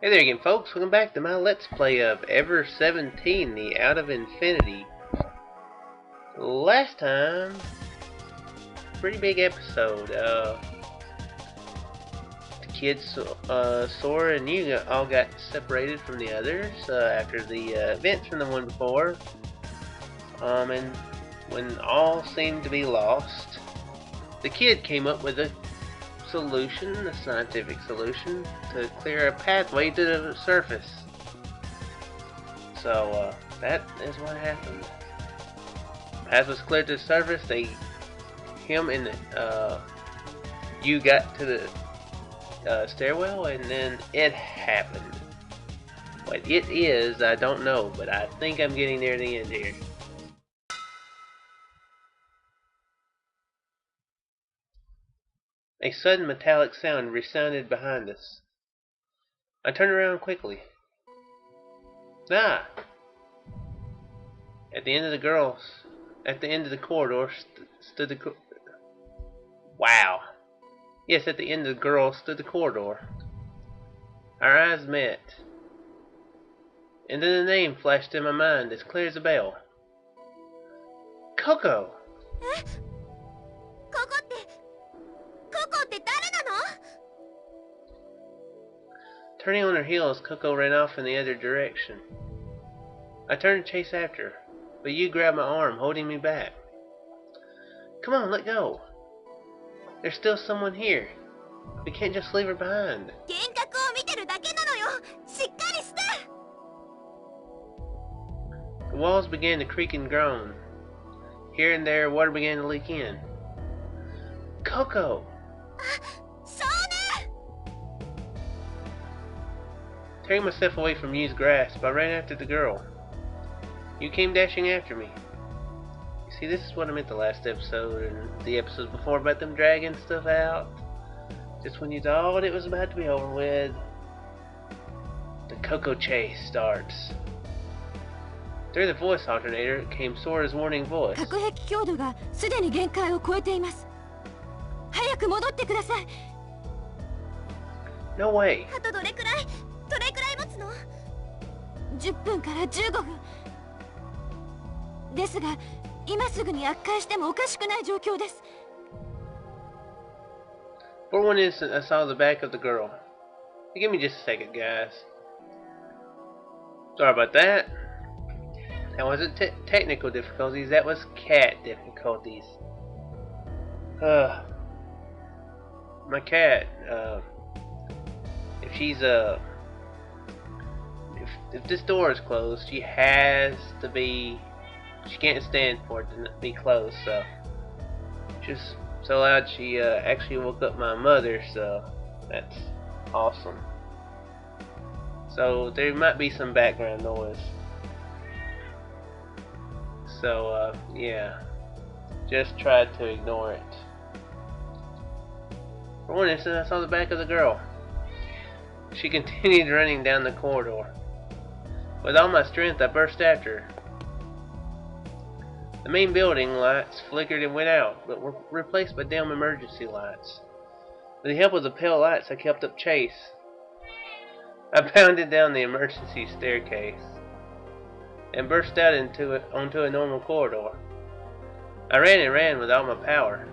Hey there again, folks. Welcome back to my Let's Play of Ever17, the Out of Infinity. Last time, pretty big episode. The kids, Sora and you all got separated from the others after the events from the one before. And when all seemed to be lost, the kid came up with a solution, a scientific solution, to clear a pathway to the surface. So that is what happened. Path was cleared to the surface. Him and you got to the stairwell, and then it happened. What it is, I don't know, but I think I'm getting near the end here. A sudden metallic sound resounded behind us. I turned around quickly. Ah! At the end of the corridor stood the wow. Yes, at the end of the girl stood the corridor. Our eyes met. And then the name flashed in my mind as clear as a bell. Coco! Turning on her heels, Coco ran off in the other direction. I turned to chase after her, but you grabbed my arm, holding me back. Come on, let go. There's still someone here. We can't just leave her behind. The walls began to creak and groan. Here and there, water began to leak in. Coco! Tearing myself away from Yu's grasp, I ran after the girl. You came dashing after me. You see, this is what I meant the last episode and the episodes before about them dragging stuff out. Just when you thought it was about to be over with, the Coco chase starts. Through the voice alternator came Sora's warning voice. No way. 10分から15分ですが、今すぐに悪化してもおかしくない状況です。 For one instant, I saw the back of the girl. Give me just a second, guys. Sorry about that. That wasn't technical difficulties, that was cat difficulties. My cat, if she's if this door is closed, she has to be, she can't stand for it to be closed, so just so loud she actually woke up my mother, so that's awesome. So there might be some background noise. So yeah, just try to ignore it. For one instant, I saw the back of the girl. She continued running down the corridor. With all my strength, I burst after her. The main building lights flickered and went out, but were replaced by dim emergency lights. With the help of the pale lights, I kept up chase. I bounded down the emergency staircase and burst out onto a normal corridor. I ran and ran with all my power.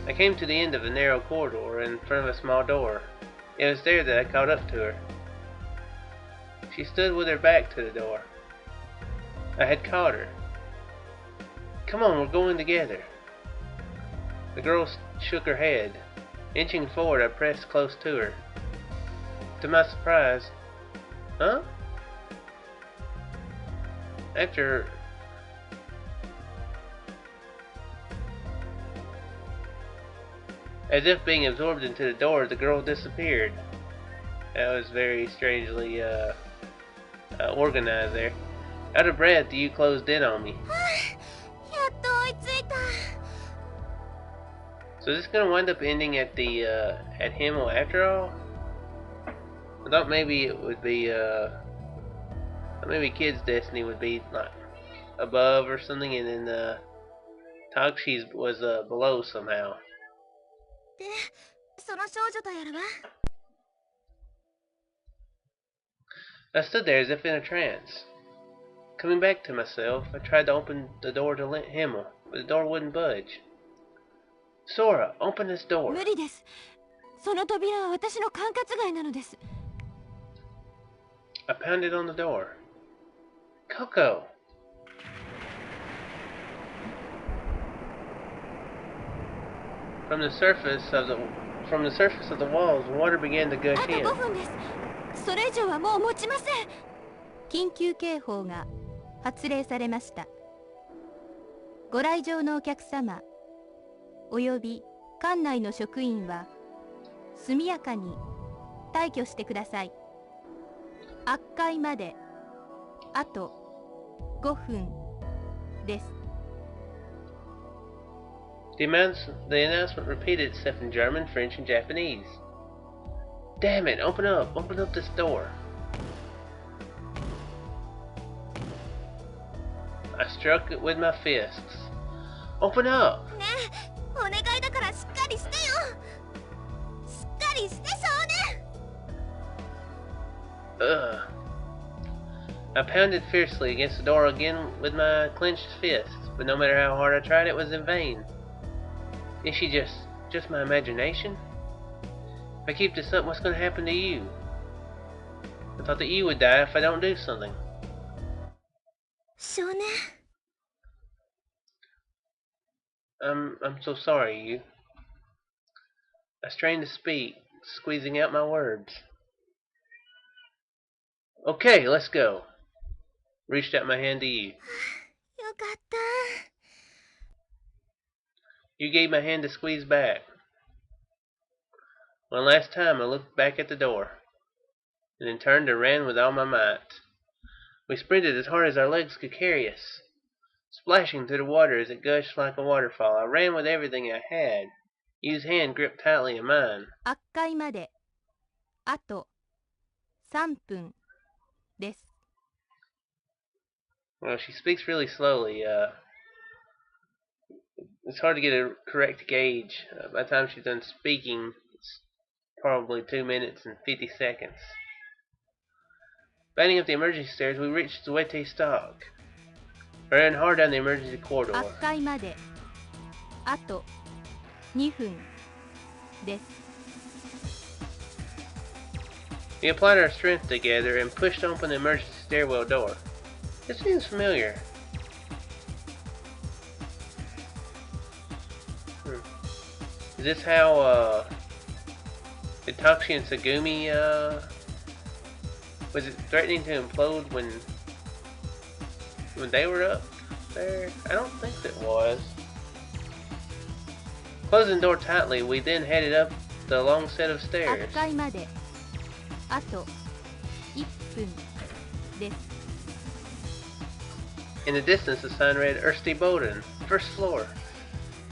I came to the end of a narrow corridor in front of a small door. It was there that I caught up to her. She stood with her back to the door. I had caught her. Come on, we're going together. The girl shook her head. Inching forward, I pressed close to her. To my surprise, huh? After as if being absorbed into the door, the girl disappeared. That was very strangely organized there. Out of breath, you closed in on me. So is this gonna wind up ending at the at Himmel after all? I thought maybe it would be maybe Kid's destiny would be like above or something, and then Takshi's was below somehow. I stood there as if in a trance. Coming back to myself, I tried to open the door to let Himmel, but the door wouldn't budge. Sora, open this door. 無理です。その扉は私の管轄外なのです。I pounded on the door. Coco! From the surface of the walls, water began to あ gush と in. 5分です。それ以上はもう持ちません。緊急警報が発令されました。ご来場のお客様および館内の職員は速やかに退去してください。悪界まであと5分です。The announcement repeated itself in German, French, and Japanese. Damn it, open up this door. I struck it with my fists. Open up! ねえ、お願いだからしっかりしてよ。しっかりして少年。Ugh. I pounded fiercely against the door again with my clenched fists, but no matter how hard I tried, it was in vain. Is she just my imagination? If I keep this up, what's going to happen to you? I thought that you would die if I don't do something. 少年。I'm so sorry, you. I strained to speak, squeezing out my words. Okay, let's go. Reached out my hand to you. よかった。You gave my hand to squeeze back. One last time I looked back at the door, and then turned and ran with all my might. We sprinted as hard as our legs could carry us, splashing through the water as it gushed like a waterfall. I ran with everything I had. Yu's hand gripped tightly in mine. 悪界まであと3分です。Well, she speaks really slowly. It's hard to get a correct gauge. By the time she's done speaking, it's probably 2 minutes and 50 seconds. Bounding up the emergency stairs, we reached the wetty stock. I ran hard down the emergency corridor. 悪界まであと2分です。We applied our strength together and pushed open the emergency stairwell door. This seems familiar. Is this how Itachi and Tsugumi was it threatening to implode when they were up there? I don't think it was. Closing the door tightly, we then headed up the long set of 悪 stairs. 界まであと1分です。In the distance, the sign read Ersti Boden, first floor.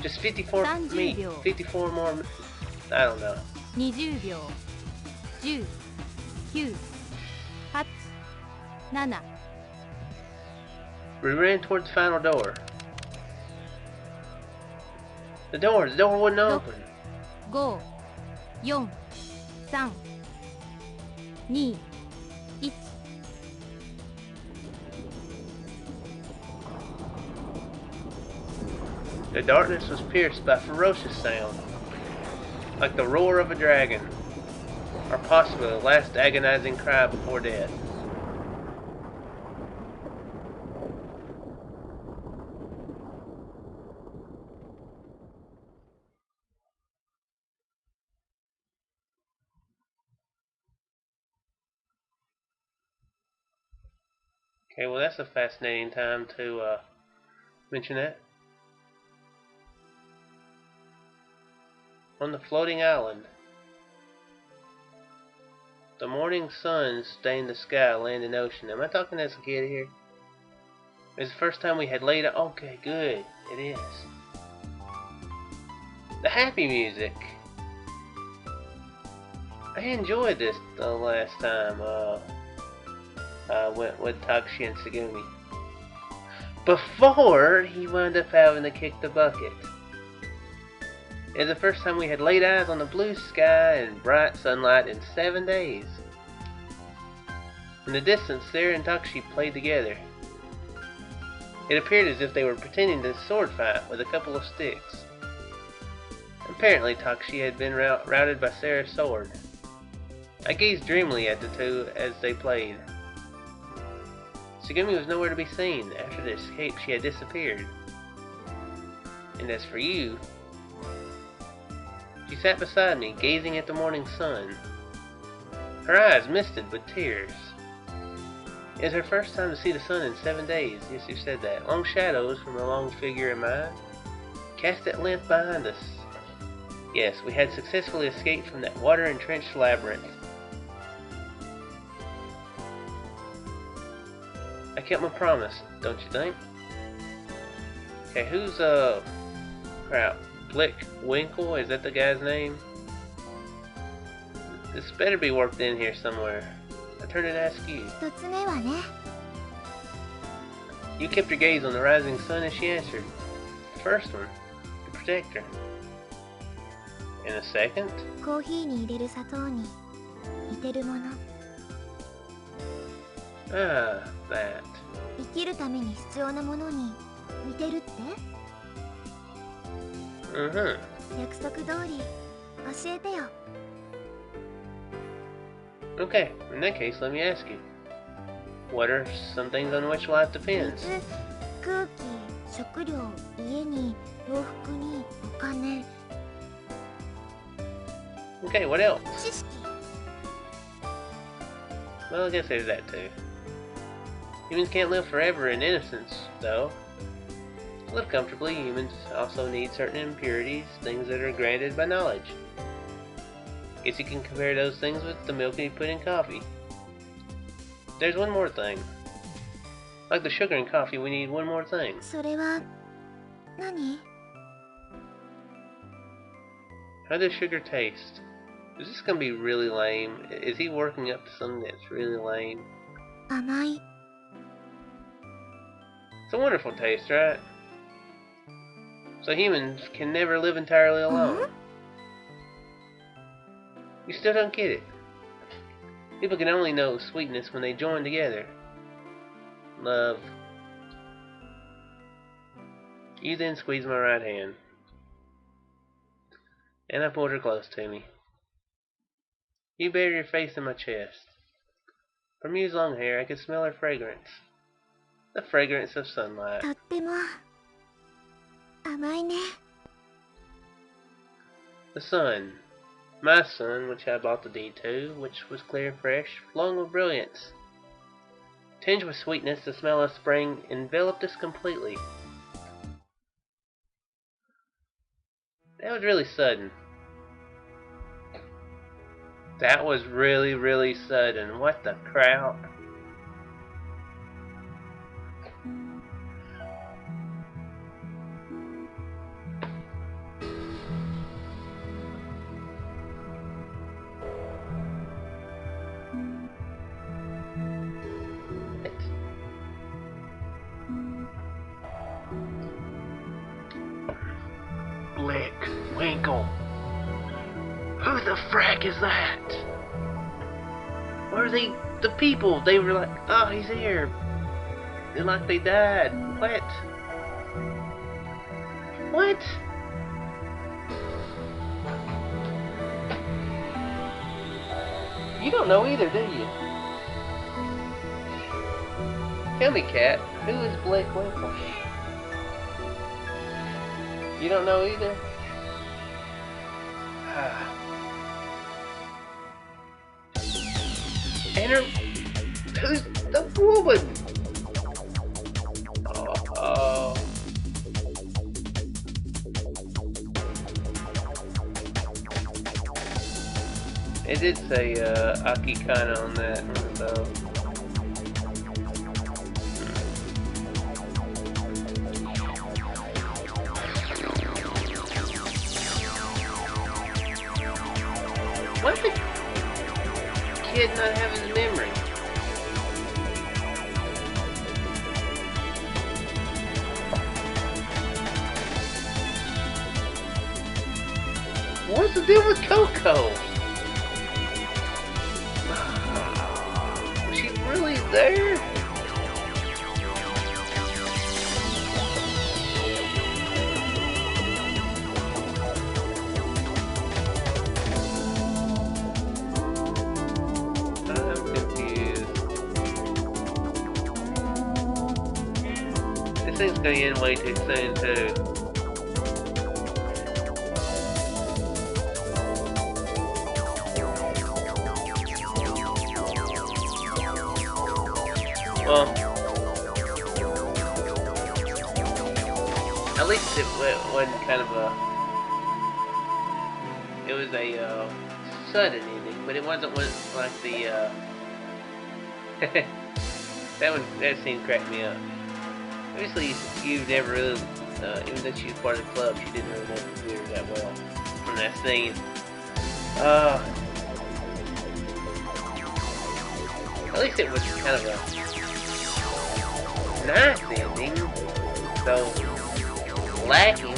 Just 54 more. I don't know. 20秒10、9、8、7。We ran toward the final door. The door wouldn't open. 5、4、3、2、1。The darkness was pierced by a ferocious sound, like the roar of a dragon, or possibly the last agonizing cry before death. Okay, well that's a fascinating time to mention that. On the floating island, the morning sun stained the sky, land, and ocean. Am I talking as a kid here? It was the first time we had laid out. Okay, good. It is. The happy music. I enjoyed this the last time I went with Takushi and Tsugumi. Before he wound up having to kick the bucket. It was the first time we had laid eyes on the blue sky and bright sunlight in 7 days. In the distance, Sarah and Takashi played together. It appeared as if they were pretending to sword fight with a couple of sticks. Apparently, Takashi had been routed by Sarah's sword. I gazed dreamily at the two as they played. Tsugumi was nowhere to be seen. After the escape, she had disappeared. And as for you, she sat beside me, gazing at the morning sun. Her eyes misted with tears. It was her first time to see the sun in 7 days. Yes, you said that. Long shadows from a long figure in mine cast at length behind us. Yes, we had successfully escaped from that water-entrenched labyrinth. I kept my promise, don't you think? Okay, who's crap, Winkle? Is that the guy's name? This better be worked in here somewhere. I turned to ask you. 一つ目はね You kept your gaze on the rising sun as she answered. The first one, the protector. And the second? コーヒーに入れる砂糖に似てるもの Ah, that. 生きるために必要なものに似てるって Mm-hmm. 約束通り教えてよ Okay, in that case, let me ask you. What are some things on which life depends? 水、空気、食料、家に、洋服に、お金 Okay, what else? 知識 Well, I guess there's that too. Humans can't live forever in innocence, though. To live comfortably, humans also need certain impurities, things that are granted by knowledge. Guess you can compare those things with the milk you put in coffee. There's one more thing. Like the sugar in coffee, we need one more thing. それは何 How does sugar taste? Is this gonna be really lame? Is he working up to something that's really lame? 甘い It's a wonderful taste, right? So humans can never live entirely alone. You still don't get it. People can only know sweetness when they join together. Love. You then squeezed my right hand. And I pulled her close to me. You buried your face in my chest. From Mew's long hair I could smell her fragrance. The fragrance of sunlight. とっても甘いね The sun. My sun, which I bought the deed to, which was clear and fresh, flung with brilliance. Tinged with sweetness, the smell of spring enveloped us completely. That was really sudden. That was really, really sudden. What the crap? Winkle. Who the frack is that? Where are they? The people. They were like, oh, he's here. And like they died. What? What? You don't know either, do you? Tell me, Cat, who is Blake Winkle? You don't know either? And her... Who's the woman? Oh. It did say Akikana on that one, though. Why did the kid not have his memory? What's the deal with Coco? Was she really there? I'm confused. This thing's gonna end way too soon too. Well, at least it wasn't kind of a. It was a sudden ending, but it wasn't like the. That scene cracked me up. Obviously, you never really, even though she was part of the club, she didn't really know the computer that well from that scene. At least it was kind of a nice ending, though lacking.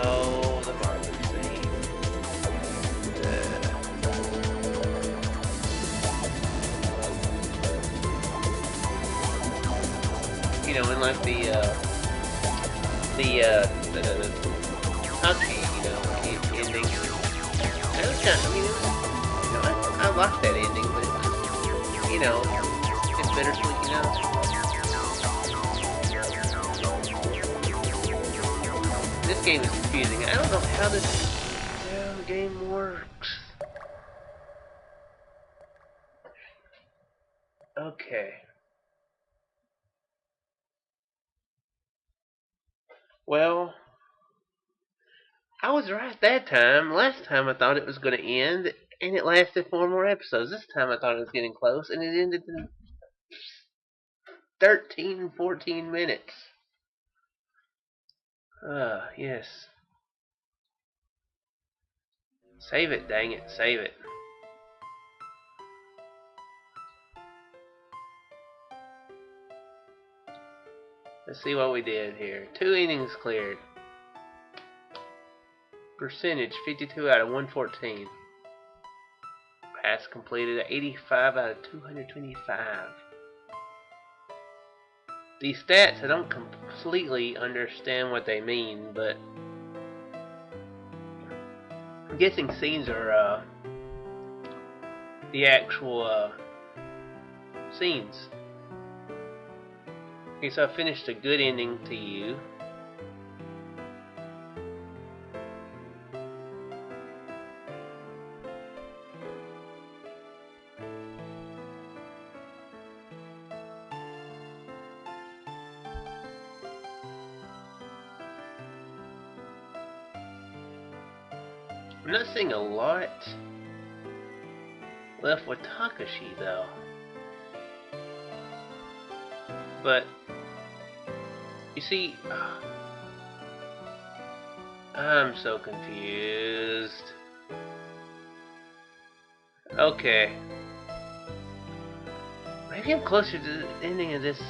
Oh, the market scene. You know, and like the Tachi, you know, ending. That was kind of, I mean, it was, you know, I liked that ending, but it was, you know, it's bittersweet, you know. This game is confusing. I don't know how this damn game works. Okay. Well, I was right that time. Last time I thought it was going to end, and it lasted 4 more episodes. This time I thought it was getting close, and it ended in 13, 14 minutes. Yes. Save it, dang it, save it. Let's see what we did here. 2 innings cleared. Percentage 52 out of 114. Pass completed at 85 out of 225. These stats, I don't completely understand what they mean, but I'm guessing scenes are the actual scenes. Okay, so I finished a good ending to you. I'm not seeing a lot left with Takashi though. But you see, I'm so confused. Okay. Maybe I'm closer to the ending of this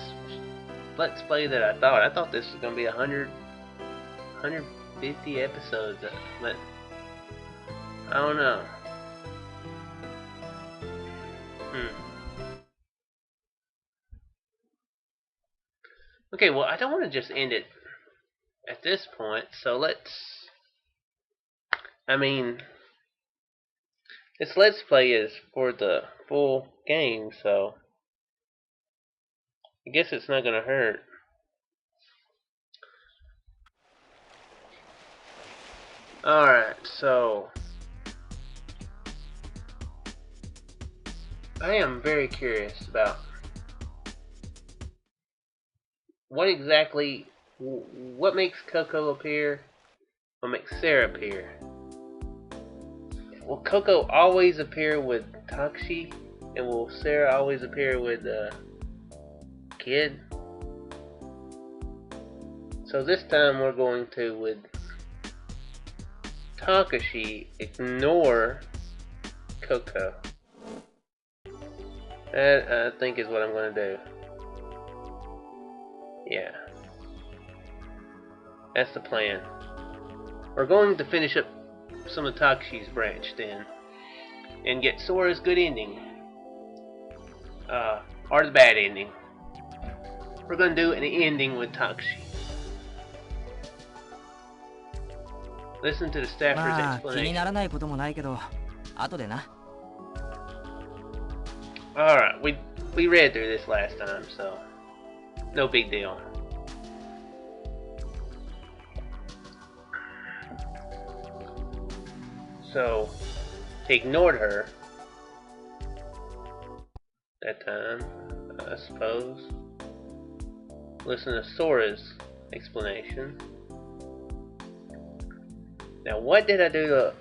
Let's Play than I thought. I thought this was going to be 150 episodes, but I don't know. Okay, well, I don't want to just end it at this point, so let's... I mean, this Let's Play is for the full game, so I guess it's not going to hurt. Alright, so I am very curious about what makes Coco appear? What makes Sarah appear? Will Coco always appear with Takashi? And will Sarah always appear with Kid? So this time we're going to, with Takashi, ignore Coco. That, I think, is what I'm going to do. Yeah. That's the plan. We're going to finish up some of Takashi's branch then, and get Sora's good ending. or the bad ending. We're gonna do an ending with Takashi. Listen to the staffer's まあ気に explanation. ならないこともないけど後でな。 Alright, we read through this last time, so no big deal. So he ignored her that time, I suppose. Listen to Sora's explanation. Now, what did I do the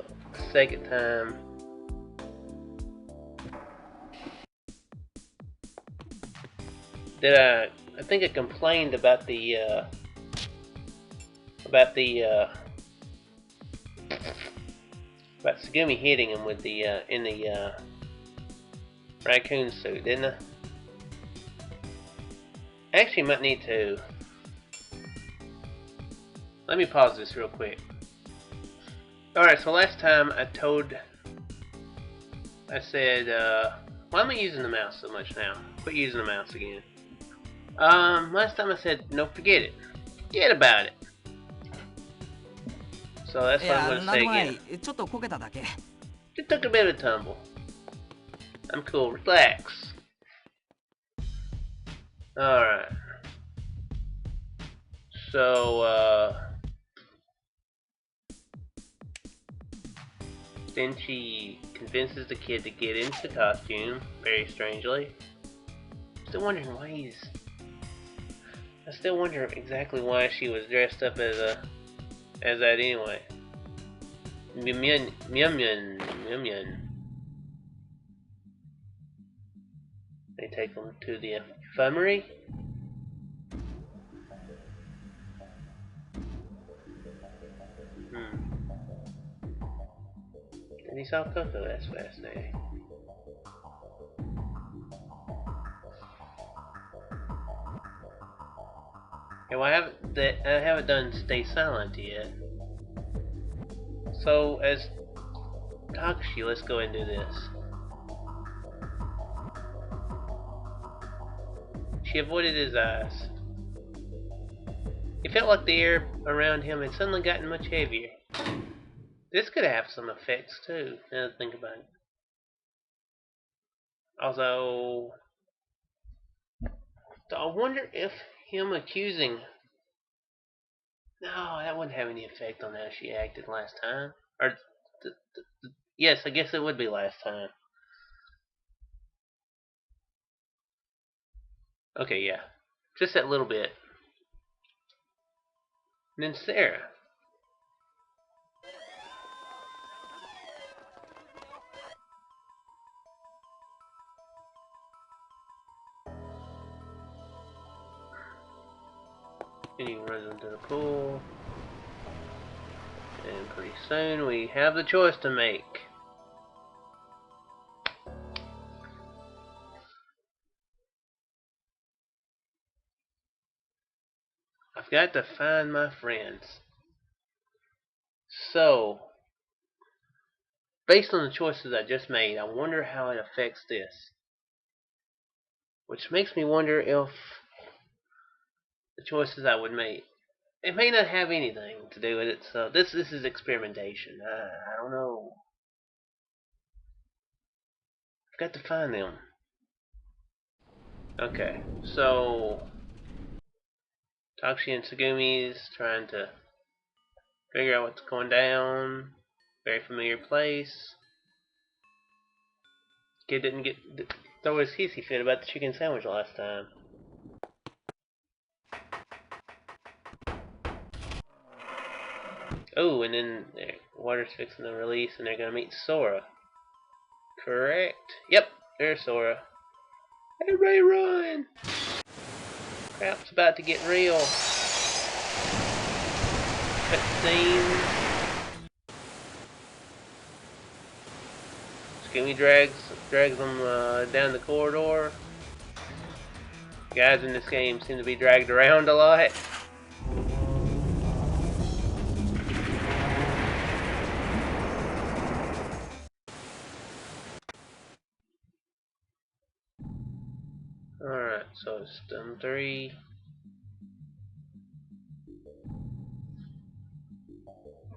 second time? I think I complained about the about Tsugumi hitting him with the in the raccoon suit, didn't I? Actually, might need to. Let me pause this real quick. Alright, so last time I said, why am I using the mouse so much now? Quit using the mouse again. Last time I said, no, forget it. Forget about it. So that's what I'm going to say again. ちょっとこけただけ。 Just took a bit of a tumble. I'm cool, relax. Alright. So, then she convinces the kid to get into the costume, very strangely. Still wondering why I still wonder exactly why she was dressed up as that anyway. Myeon. They take them to the infirmary. And he saw Coco, that's fascinating. Okay, well I haven't done Stay Silent yet. So as Takashi, let's go and do this. She avoided his eyes. It felt like the air around him had suddenly gotten much heavier. This could have some effects too, now that I think about it. Although, I wonder if him accusing... No, that wouldn't have any effect on how she acted last time. Or, yes, I guess it would be last time. Okay, yeah. Just that little bit. And then Sarah. And he runs into the pool. And pretty soon we have the choice to make. I've got to find my friends. So, based on the choices I just made, I wonder how it affects this. Which makes me wonder if the choices I would make, it may not have anything to do with it, so this is experimentation. I don't know. I've got to find them. Okay, so Takashi and Tsugumi's trying to figure out what's going down. Very familiar place. Kid didn't throw his hissy fit about the chicken sandwich last time. Oh, and then water's fixing to release and they're gonna meet Sora. Correct? Yep, there's Sora. Everybody run! Crap's about to get real. Cutscene. Tsugumi drags them down the corridor. Guys in this game seem to be dragged around a lot. Alright, so it's done 3.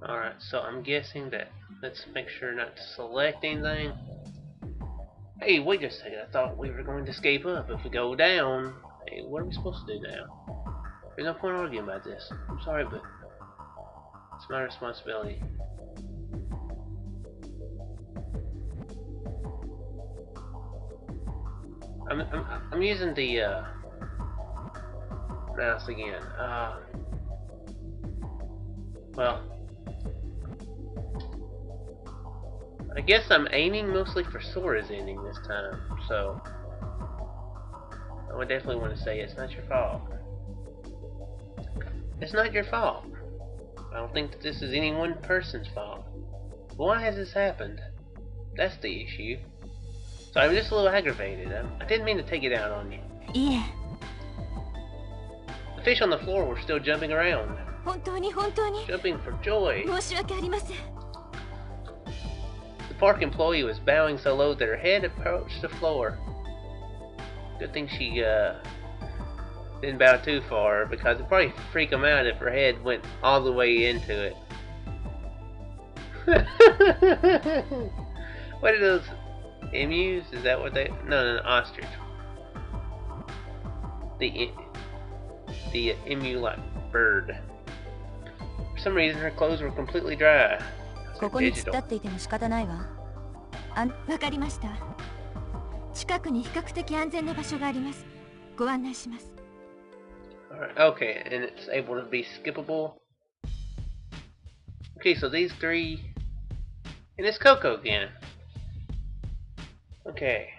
Alright, so I'm guessing that, let's make sure not to select anything. Hey, wait just a second, I thought we were going to escape up. If we go down, hey, what are we supposed to do now? There's no point arguing about this. I'm sorry, but it's my responsibility. I'm using the mouse again. Well, I guess I'm aiming mostly for Sora's ending this time, so I would definitely want to say it's not your fault. It's not your fault. I don't think that this is any one person's fault. Why has this happened? That's the issue. So I'm just a little aggravated. I didn't mean to take it out on you. Yeah. The fish on the floor were still jumping around. 本当に Jumping for joy. 申し訳ありません。 The park employee was bowing so low that her head approached the floor. Good thing she didn't bow too far, because it'd probably freak them out if her head went all the way into it. What are those? Emus? Is that what they? No, ostrich. The emu-like bird. For some reason, her clothes were completely dry. ここに突っ立っていても仕方ないわ。わかりました。近くに比較的安全な場所があります。ご案内します。Alright, okay, and it's able to be skippable. Okay, so these 3, and it's Coco again. Okay.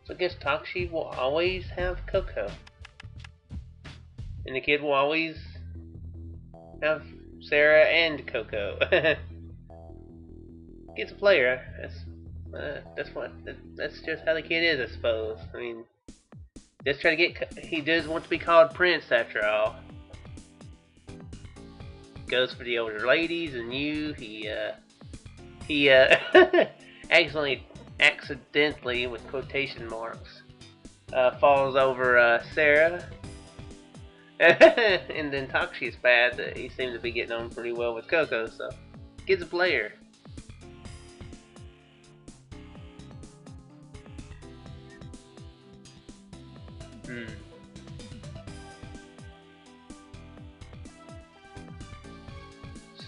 So I guess Takshi will always have Coco. And the kid will always have Sarah and Coco. Kid's a player. That's just how the kid is, I suppose. I mean, just try to get. He does want to be called Prince after all. Goes for the older ladies, and he accidentally, with quotation marks, falls over Sarah. And then Takshi's bad that he seems to be getting on pretty well with Coco, so kid's a player.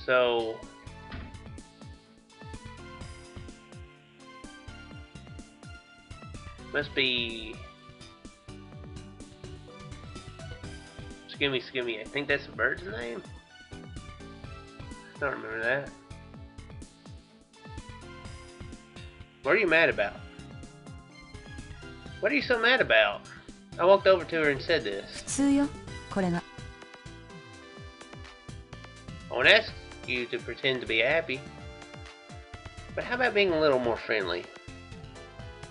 So must be Skimmy. I think that's a bird's name. I don't remember that. What are you mad about? What are you so mad about? I walked over to her and said this. 普通よ、これが。I won't ask you to pretend to be happy, but how about being a little more friendly?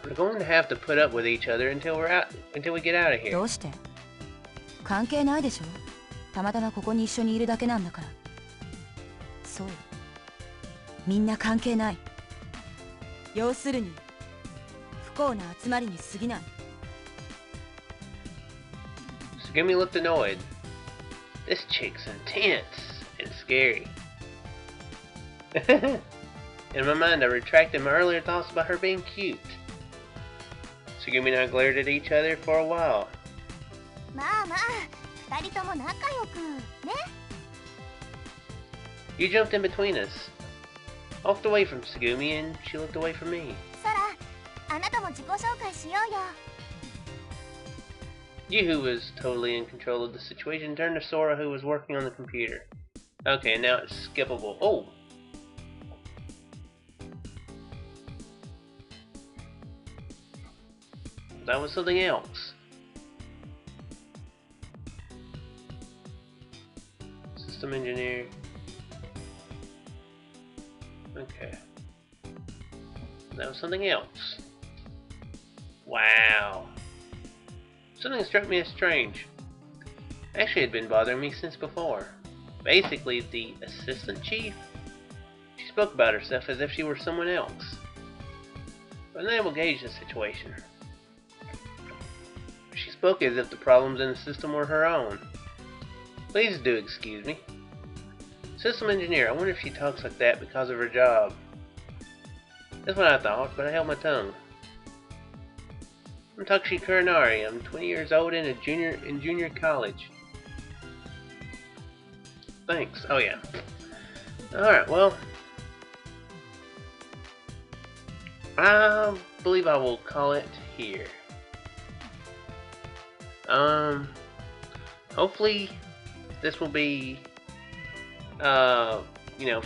We're going to have to put up with each other until we get out of here. どうして？関係ないでしょ。たまたまここに一緒にいるだけなんだから。そう。みんな関係ない。要するに不幸な集まりに過ぎない。Skimmy looked annoyed. This chick's intense and scary. In my mind, I retracted my earlier thoughts about her being cute. Sugumi and I glared at each other for a while. まあまあ、二人とも仲良くね。You jumped in between us. I walked away from Sugumi and she looked away from me. ソラ、あなたも自己紹介しようよ。You, who was totally in control of the situation, turned to Sora, who was working on the computer. Okay, now it's skippable. Oh! That was something else. System engineer. Okay. That was something else. Wow. Something struck me as strange. Actually, it had been bothering me since before. Basically, the assistant chief, she's spoke about herself as if she were someone else. I was unable to gauge the situation. She spoke as if the problems in the system were her own. Please do excuse me. System engineer, I wonder if she talks like that because of her job. That's what I thought, but I held my tongue. I'm Takshi Kurinari. I'm 20 years old and in junior college. Thanks. Oh yeah. Alright, well, I believe I will call it here. Hopefully this will be, you know,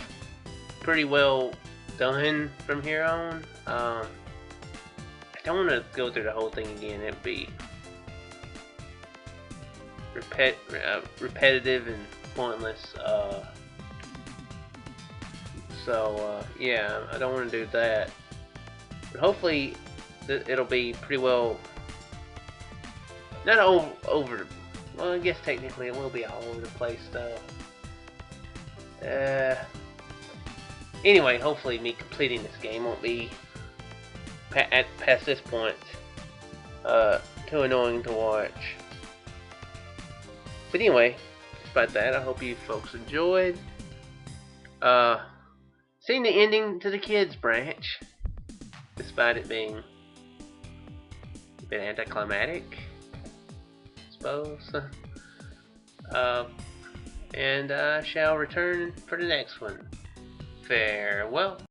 pretty well done from here on. I don't want to go through the whole thing again. It'd be repetitive and pointless. Yeah, I don't want to do that. But hopefully it'll be pretty well, not over. Well, I guess technically it will be all over the place though. Anyway, hopefully me completing this game won't be past this point too annoying to watch. But anyway, despite that, I hope you folks enjoyed seeing the ending to the kids branch, despite it being a bit anticlimactic, I suppose. And I shall return for the next one. Farewell.